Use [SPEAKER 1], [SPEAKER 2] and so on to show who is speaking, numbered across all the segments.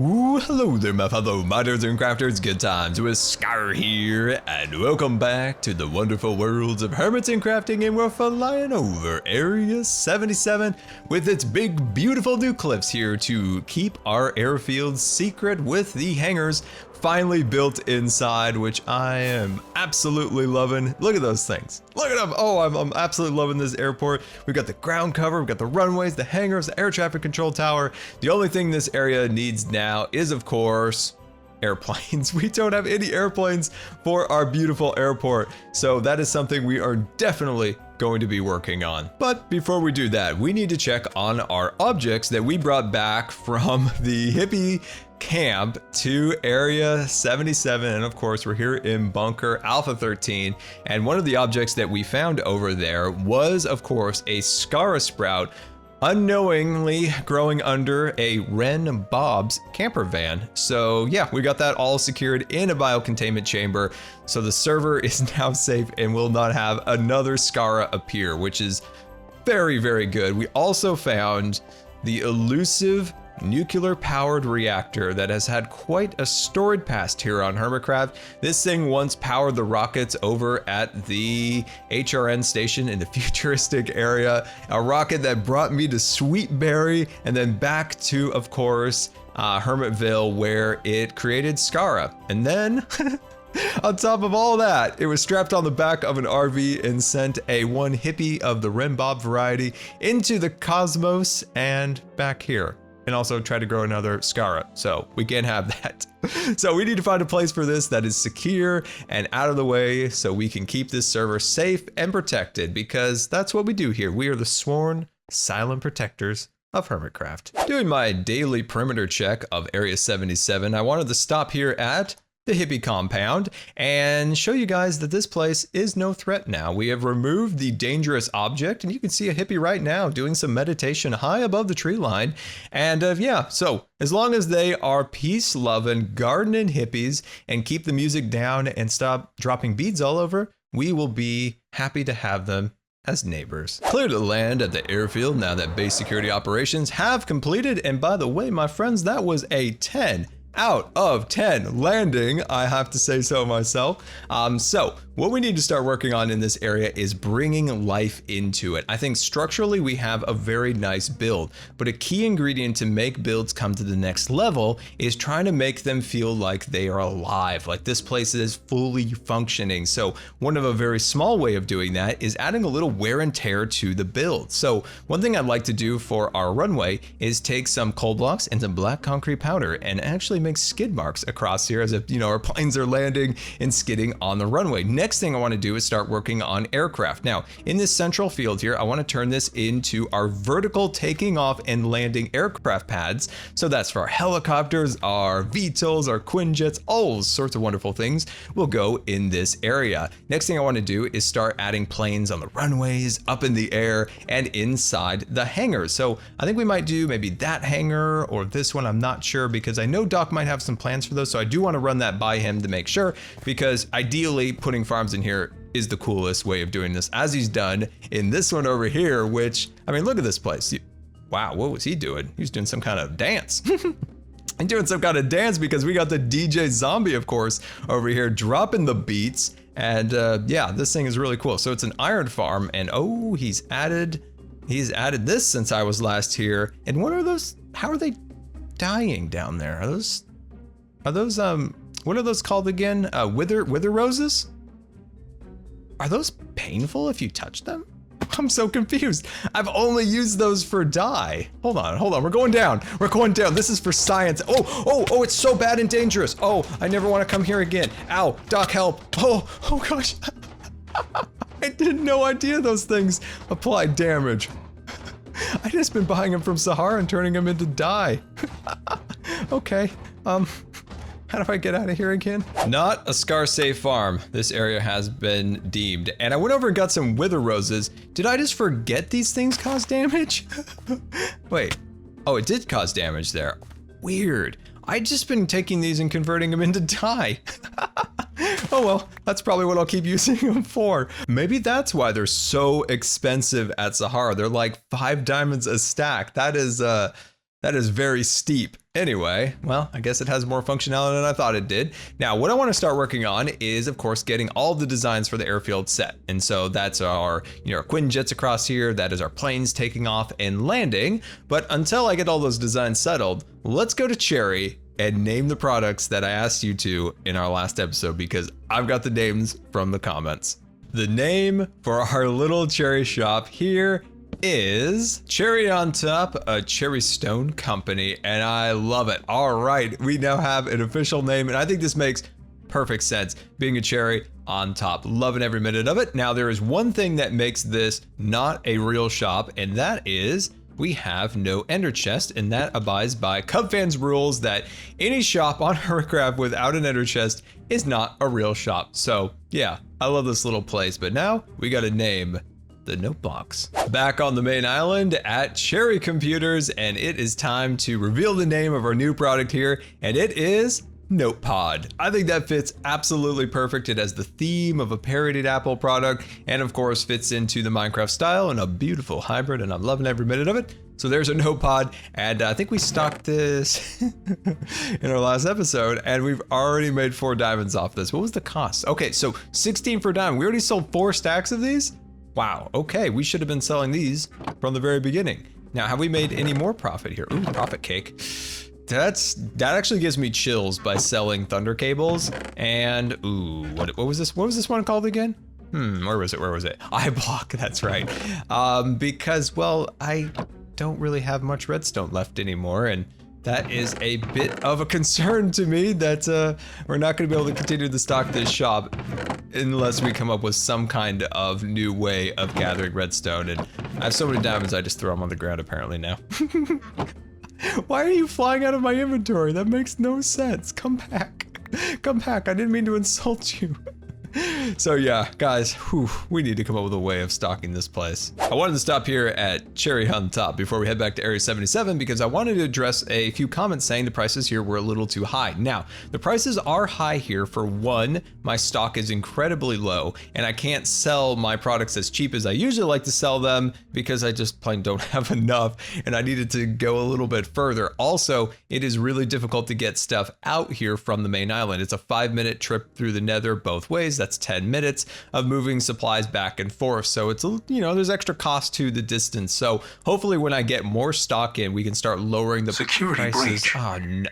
[SPEAKER 1] Ooh, hello there, my fellow miners and crafters. Good times with Scar here, and welcome back to the wonderful worlds of Hermits and crafting. And we're flying over Area 77 with its big, beautiful new cliffs here to keep our airfield secret with the hangars finally built inside, which I am absolutely loving. Look at those things. Look at them. Oh, I'm absolutely loving this airport. We've got the ground cover, we've got the runways, the hangars, the air traffic control tower. The only thing this area needs now is, of course, airplanes. We don't have any airplanes for our beautiful airport, so that is something we are definitely going to be working on. But before we do that, we need to check on our objects that we brought back from the hippie camp to Area 77, and of course we're here in Bunker Alpha 13, and one of the objects that we found over there was, of course, a Scara sprout unknowingly growing under a Ren Bob's camper van. So yeah, we got that all secured in a biocontainment chamber, so the server is now safe and will not have another Scara appear, which is very, very good. We also found the elusive nuclear powered reactor that has had quite a storied past here on Hermitcraft. This thing once powered the rockets over at the HRN station in the futuristic area, a rocket that brought me to Sweetberry and then back to, of course, Hermitville, where it created Scara. And then on top of all that, it was strapped on the back of an RV and sent a one hippie of the Ren Bob variety into the cosmos and back here. And also try to grow another Scara, so we can't have that. So we need to find a place for this that is secure and out of the way so we can keep this server safe and protected, because that's what we do here. We are the sworn silent protectors of Hermitcraft. Doing my daily perimeter check of Area 77, I wanted to stop here at the hippie compound and show you guys that this place is no threat now. We have removed the dangerous object, and you can see a hippie right now doing some meditation high above the tree line. And yeah, so as long as they are peace-loving, gardening hippies and keep the music down and stop dropping beads all over, we will be happy to have them as neighbors. Clear to land at the airfield now that base security operations have completed. And by the way, my friends, that was a 10 out of 10 landing, I have to say so myself. So what we need to start working on in this area is bringing life into it. I think structurally we have a very nice build, but a key ingredient to make builds come to the next level is trying to make them feel like they are alive, like this place is fully functioning. So one of a very small way of doing that is adding a little wear and tear to the build. So one thing I'd like to do for our runway is take some coal blocks and some black concrete powder and actually make skid marks across here as if, you know, our planes are landing and skidding on the runway. Next thing I want to do is start working on aircraft. Now, in this central field here, I want to turn this into our vertical taking off and landing aircraft pads. So that's for our helicopters, our VTOLs, our Quinjets, all sorts of wonderful things will go in this area. Next thing I want to do is start adding planes on the runways, up in the air, and inside the hangars. So I think we might do maybe that hangar or this one. I'm not sure, because I know Doc might have some plans for those, so I do want to run that by him to make sure, because ideally putting farms in here is the coolest way of doing this, as he's done in this one over here, which, I mean, look at this place. Wow, what was he doing? He was doing some kind of dance. And doing some kind of dance because we got the DJ Zombie, of course, over here dropping the beats. And yeah, this thing is really cool. So it's an iron farm, and oh, he's added this since I was last here. And what are those? How are they dying down there? Are those what are those called again? Wither roses? Are those painful if you touch them? I'm so confused. I've only used those for dye. Hold on. We're going down. This is for science. Oh, it's so bad and dangerous. Oh, I never want to come here again. Ow, Doc, help. Oh gosh. I had no idea those things apply damage. I just been buying them from Sahara and turning them into dye. Okay, how do I get out of here again? Not a Scar safe farm. This area has been deemed. And I went over and got some wither roses. Did I just forget these things cause damage? Wait, oh, it did cause damage there. Weird. I'd just been taking these and converting them into dye. Oh well, that's probably what I'll keep using them for. Maybe that's why they're so expensive at Sahara. They're like 5 diamonds a stack. That is That is very steep. Anyway, well, I guess it has more functionality than I thought it did. Now, what I want to start working on is, of course, getting all the designs for the airfield set. And so that's our, our Quinjets across here. That is our planes taking off and landing. But until I get all those designs settled, let's go to Cherry and name the products that I asked you to in our last episode, because I've got the names from the comments. The name for our little Cherry shop here is Cherry on Top, a cherry stone company, and I love it. All right, we now have an official name, and I think this makes perfect sense, being a cherry on top. Loving every minute of it. Now, there is one thing that makes this not a real shop, and that is we have no ender chest, and that abides by Cubfans rules that any shop on Hermitcraft without an ender chest is not a real shop. So yeah, I love this little place, but now we got a name. The Notebox. Back on the main island at Cherry Computers, and it is time to reveal the name of our new product here, and it is NotePod. I think that fits absolutely perfect. It has the theme of a parodied Apple product, and of course fits into the Minecraft style in a beautiful hybrid, and I'm loving every minute of it. So there's a NotePod, and I think we stocked this in our last episode, and we've already made 4 diamonds off this. What was the cost? Okay, so 16 for a diamond. We already sold 4 stacks of these? Wow, okay, we should have been selling these from the very beginning. Now, have we made any more profit here? Ooh, profit cake. That actually gives me chills by selling thunder cables. And ooh, what was this? What was this one called again? Where was it? iBlock, that's right. Because, well, I don't really have much redstone left anymore, and that is a bit of a concern to me that we're not going to be able to continue to stock this shop unless we come up with some kind of new way of gathering redstone. And I have so many diamonds, I just throw them on the ground apparently now. Why are you flying out of my inventory? That makes no sense. Come back. Come back. I didn't mean to insult you. So yeah, guys, we need to come up with a way of stocking this place. I wanted to stop here at Cherry on Top before we head back to Area 77 because I wanted to address a few comments saying the prices here were a little too high. Now, the prices are high here. For one, my stock is incredibly low and I can't sell my products as cheap as I usually like to sell them because I just plain don't have enough and I needed to go a little bit further. Also, it is really difficult to get stuff out here from the main island. It's a 5-minute trip through the nether both ways. That's 10 minutes of moving supplies back and forth. So it's, there's extra cost to the distance. So hopefully when I get more stock in, we can start lowering the security prices. Oh, no.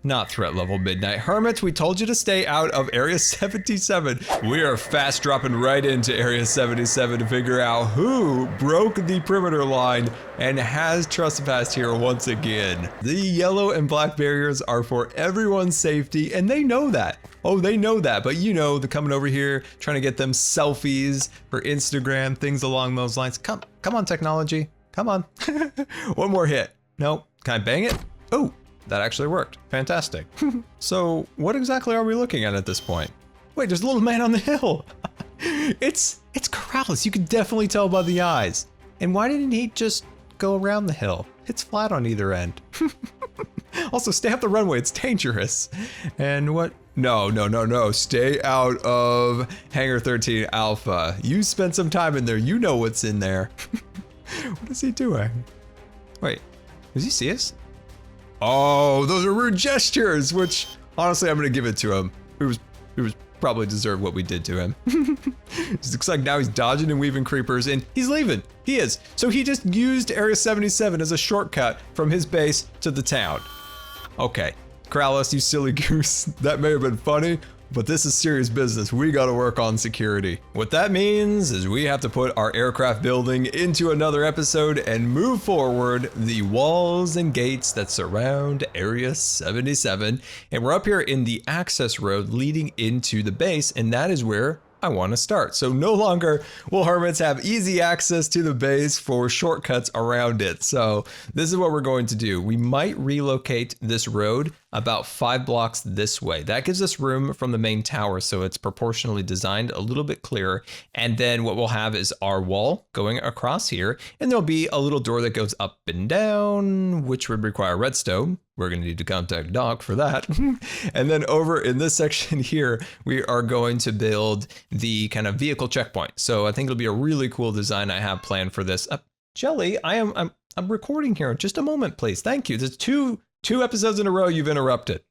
[SPEAKER 1] Not threat level midnight. Hermits, we told you to stay out of Area 77. We are fast dropping right into Area 77 to figure out who broke the perimeter line and has trespassed here once again. The yellow and black barriers are for everyone's safety, and they know that. Oh, they know that, but they're coming over here trying to get them selfies for Instagram, things along those lines. Come on, technology. Come on. One more hit. Nope. Can I bang it? Oh. That actually worked. Fantastic. So what exactly are we looking at this point? Wait, there's a little man on the hill. It's Corrales. You can definitely tell by the eyes. And why didn't he just go around the hill? It's flat on either end. Also, stay off the runway. It's dangerous. And what? No. Stay out of Hangar 13 Alpha. You spent some time in there. You know what's in there. What is he doing? Wait, does he see us? Oh, those are rude gestures, which honestly, I'm gonna give it to him. It was probably deserved what we did to him. It looks like now he's dodging and weaving creepers and he's leaving. He is. So he just used Area 77 as a shortcut from his base to the town. Okay, Corrales, you silly goose. That may have been funny, but this is serious business. We gotta work on security. What that means is we have to put our aircraft building into another episode and move forward the walls and gates that surround Area 77. And we're up here in the access road leading into the base, and that is where I want to start. So no longer will Hermits have easy access to the base for shortcuts around it. So this is what we're going to do. We might relocate this road about 5 blocks this way. That gives us room from the main tower, so it's proportionally designed a little bit clearer. And then what we'll have is our wall going across here, and there'll be a little door that goes up and down, which would require redstone. We're going to need to contact Doc for that. And then over in this section here, we are going to build the kind of vehicle checkpoint. So I think it'll be a really cool design I have planned for this. Jelly, I'm recording here. Just a moment, please. Thank you. There's two episodes in a row you've interrupted.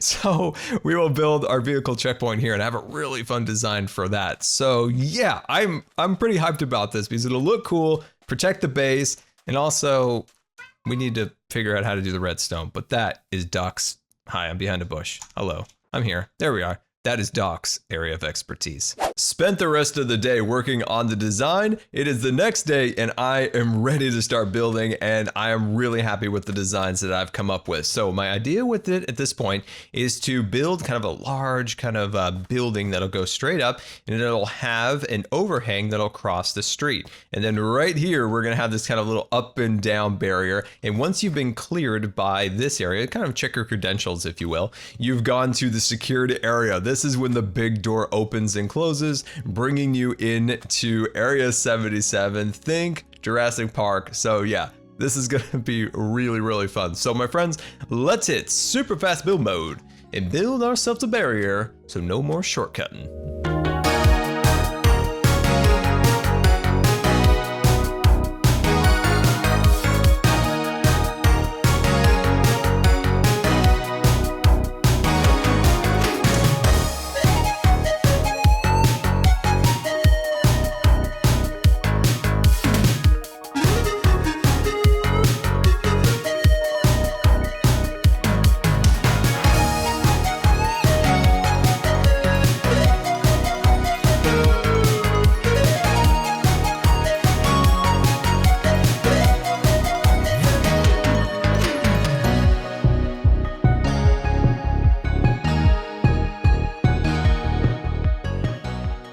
[SPEAKER 1] So we will build our vehicle checkpoint here and have a really fun design for that. So yeah, I'm pretty hyped about this because it'll look cool, protect the base, and also we need to figure out how to do the redstone. But that is Doc's. Hi, I'm behind a bush. Hello, I'm here. There we are. That is Doc's area of expertise. Spent the rest of the day working on the design. It is the next day and I am ready to start building, and I am really happy with the designs that I've come up with. So my idea with it at this point is to build kind of a large kind of building that'll go straight up, and it'll have an overhang that'll cross the street. And then right here, we're gonna have this kind of little up and down barrier. And once you've been cleared by this area, kind of check your credentials, if you will, you've gone to the secured area. This is when the big door opens and closes, bringing you into Area 77. Think Jurassic Park. So yeah, this is gonna be really, really fun. So my friends, let's hit super fast build mode and build ourselves a barrier so no more shortcutting.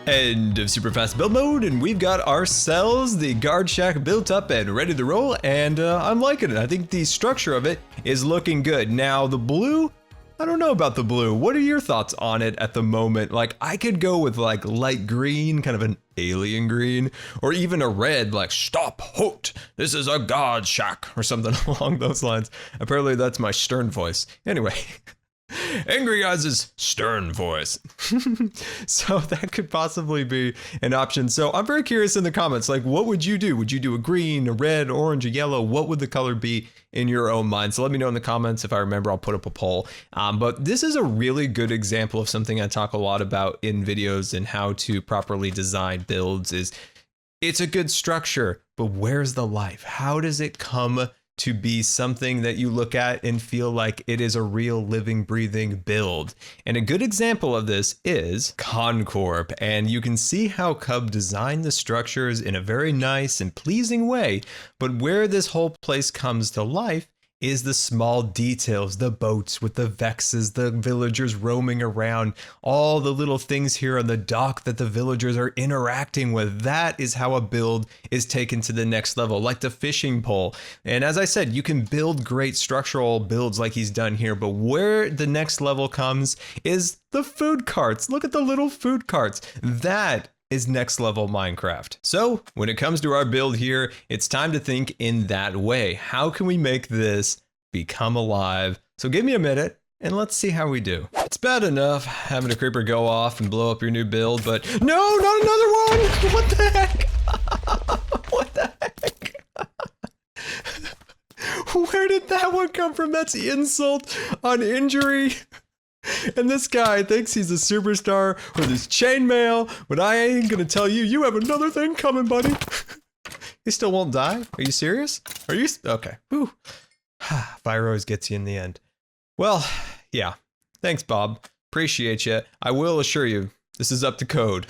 [SPEAKER 1] End of super fast build mode, and we've got ourselves the guard shack built up and ready to roll, and I'm liking it. I think the structure of it is looking good. Now the blue, I don't know about the blue. What are your thoughts on it at the moment? Like, I could go with like light green, kind of an alien green, or even a red, like stop, halt, this is a guard shack, or something along those lines. Apparently that's my stern voice. Anyway. Angry Eyes' stern voice. So that could possibly be an option. So I'm very curious in the comments, like, what would you do? Would you do a green, a red, orange, a yellow? What would the color be in your own mind? So let me know in the comments. If I remember, I'll put up a poll. But this is a really good example of something I talk a lot about in videos and how to properly design builds. Is it's a good structure, but where's the life? How does it come to be something that you look at and feel like it is a real living, breathing build? And a good example of this is Concorp. And you can see how Cub designed the structures in a very nice and pleasing way. But where this whole place comes to life is the small details, the boats with the vexes, the villagers roaming around, all the little things here on the dock that the villagers are interacting with. That is how a build is taken to the next level, like the fishing pole. And as I said, you can build great structural builds like he's done here, but where the next level comes is the food carts. Look at the little food carts. That is next level Minecraft. So when it comes to our build here, it's time to think in that way. How can we make this become alive? So give me a minute and let's see how we do. It's bad enough having a creeper go off and blow up your new build, but no, not another one! What the heck? What the heck? Where did that one come from? That's insult on injury. And this guy thinks he's a superstar with his chainmail, but I ain't gonna tell you, you have another thing coming, buddy. He still won't die? Are you serious? Are you? Okay. Whew. Fire always gets you in the end. Well, yeah. Thanks, Bob. Appreciate you. I will assure you, this is up to code.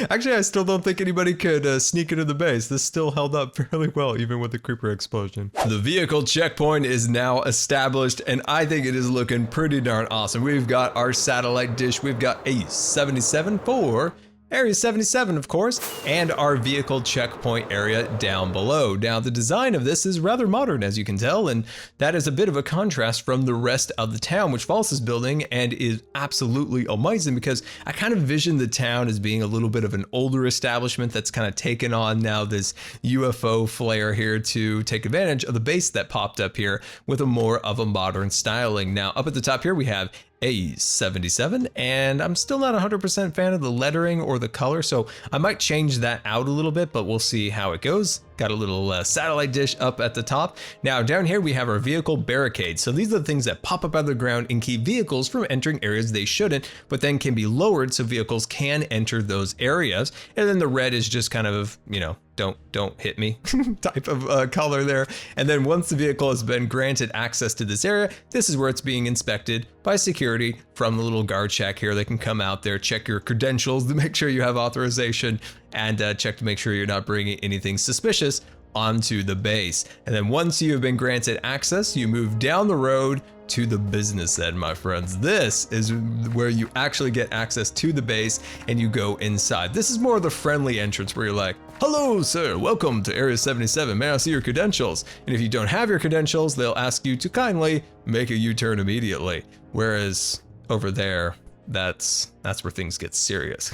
[SPEAKER 1] Actually, I still don't think anybody could sneak into the base. This still held up fairly well, even with the creeper explosion. The vehicle checkpoint is now established, and I think it is looking pretty darn awesome. We've got our satellite dish. We've got a 77 for Area 77, of course, and our vehicle checkpoint area down below. Now, the design of this is rather modern, as you can tell, and that is a bit of a contrast from the rest of the town, which False is building, and is absolutely amazing because I kind of vision the town as being a little bit of an older establishment that's kind of taken on now this UFO flair here to take advantage of the base that popped up here with a more of a modern styling. Now, up at the top here, we have A77, and I'm still not 100% fan of the lettering or the color, so I might change that out a little bit, but we'll see how it goes. Got a little satellite dish up at the top. Now down here we have our vehicle barricades. So these are the things that pop up out of the ground and keep vehicles from entering areas they shouldn't, but then can be lowered so vehicles can enter those areas. And then the red is just kind of, you know, don't hit me type of color there. And then once the vehicle has been granted access to this area, this is where it's being inspected by security from the little guard shack here. They can come out there, check your credentials to make sure you have authorization, and check to make sure you're not bringing anything suspicious onto the base. And then once you have been granted access, you move down the road to the business end, my friends. This is where you actually get access to the base and you go inside. This is more of the friendly entrance where you're like, hello, sir, welcome to Area 77. May I see your credentials? And if you don't have your credentials, they'll ask you to kindly make a U-turn immediately. Whereas over there, that's where things get serious.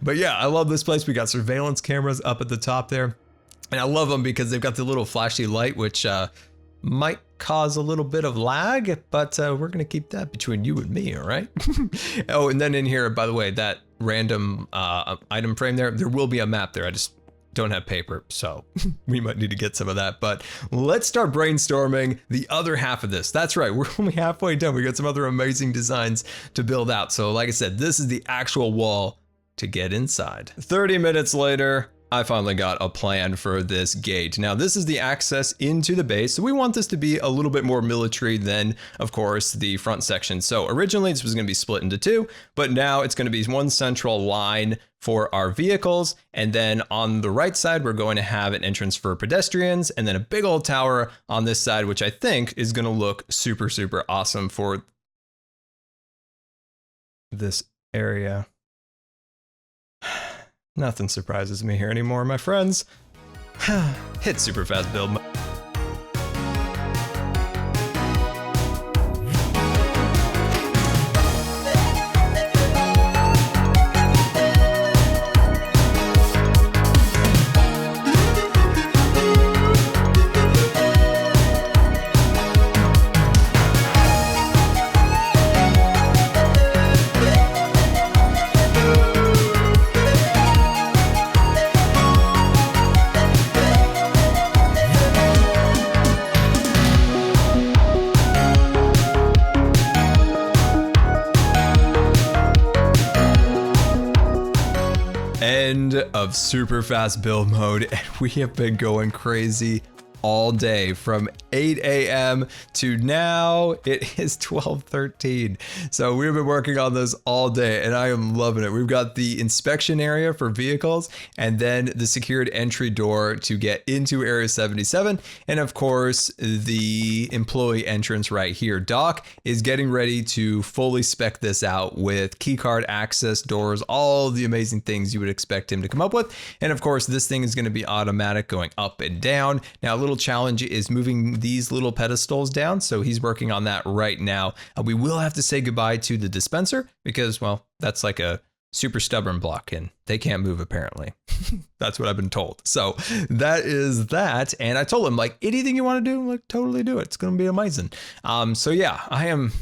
[SPEAKER 1] But yeah, I love this place. We got surveillance cameras up at the top there. And I love them because they've got the little flashy light, which might cause a little bit of lag, but we're gonna keep that between you and me, all right? Oh, and then in here, by the way, that random item frame there will be a map there. I just don't have paper, so we might need to get some of that. But let's start brainstorming the other half of this. That's right, we're only halfway done. We got some other amazing designs to build out. So like I said, this is the actual wall to get inside. 30 minutes later, I finally got a plan for this gate. Now this is the access into the base. So we want this to be a little bit more military than, of course, the front section. So originally this was gonna be split into two, but now it's gonna be one central line for our vehicles. And then on the right side, we're going to have an entrance for pedestrians and then a big old tower on this side, which I think is gonna look super, super awesome for this area. Nothing surprises me here anymore, my friends. Hit super fast build mode. End of super fast build mode, and we have been going crazy all day from 8 a.m. to now it is 12:13. So we've been working on this all day and I am loving it. We've got the inspection area for vehicles and then the secured entry door to get into Area 77. And of course, the employee entrance right here. Doc is getting ready to fully spec this out with keycard access doors, all the amazing things you would expect him to come up with. And of course, this thing is going to be automatic going up and down. Now, a little challenge is moving these little pedestals down, so he's working on that right now. We will have to say goodbye to the dispenser because, well, that's like a super stubborn block and they can't move apparently. That's what I've been told. So that is that. And I told him, like, anything you want to do, like, totally do it. It's going to be amazing. So yeah, I'm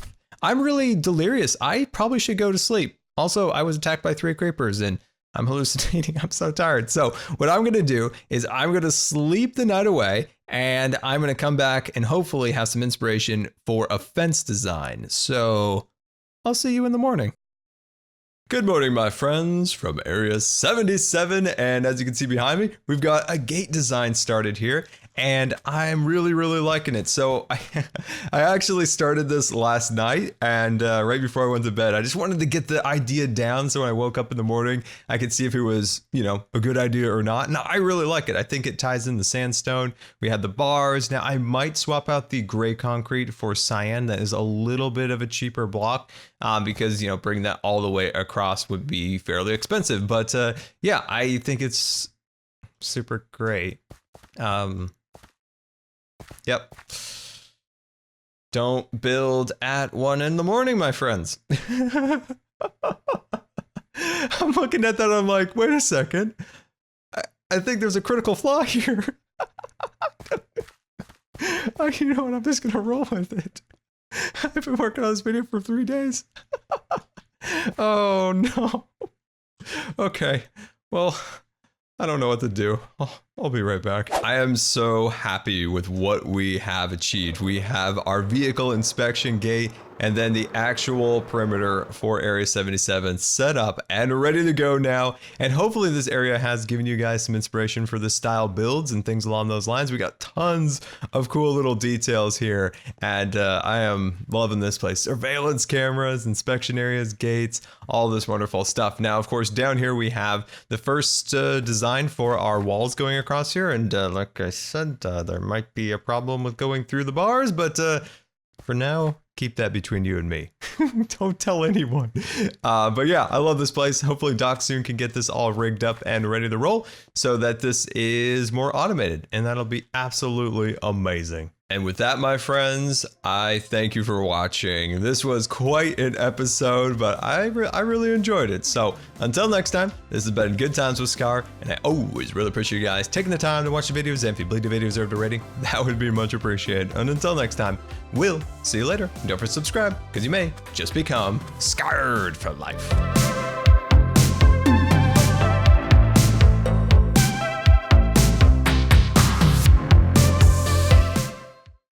[SPEAKER 1] really delirious. I probably should go to sleep. Also, I was attacked by 3 creepers and I'm hallucinating. I'm so tired. So what I'm going to do is I'm going to sleep the night away and I'm going to come back and hopefully have some inspiration for a fence design. So I'll see you in the morning. Good morning, my friends from Area 77. And as you can see behind me, we've got a gate design started here. And I'm really, really liking it. So I actually started this last night and right before I went to bed, I just wanted to get the idea down. So when I woke up in the morning, I could see if it was, you know, a good idea or not. Now, I really like it. I think it ties in the sandstone. We had the bars. Now I might swap out the gray concrete for cyan. That is a little bit of a cheaper block because, you know, bringing that all the way across would be fairly expensive. But yeah, I think it's super great. Yep. Don't build at 1 in the morning, my friends. I'm looking at that and I'm like, wait a second. I think there's a critical flaw here. Oh, you know what? I'm just going to roll with it. I've been working on this video for 3 days. Oh, no. Okay. Well, I don't know what to do. I'll be right back. I am so happy with what we have achieved. We have our vehicle inspection gate and then the actual perimeter for Area 77 set up and ready to go now. And hopefully this area has given you guys some inspiration for the style builds and things along those lines. We got tons of cool little details here, and I am loving this place. Surveillance cameras, inspection areas, gates, all this wonderful stuff. Now, of course, down here we have the first design for our walls going across here. And like I said, there might be a problem with going through the bars, but for now, keep that between you and me. Don't tell anyone. But yeah, I love this place. Hopefully Doc soon can get this all rigged up and ready to roll so that this is more automated, and that'll be absolutely amazing. And with that, my friends, I thank you for watching. This was quite an episode, but I really enjoyed it. So until next time, this has been Good Times with Scar, and I always really appreciate you guys taking the time to watch the videos. And if you believe the video deserved a rating, that would be much appreciated. And until next time, we'll see you later. And don't forget to subscribe, because you may just become scarred for life.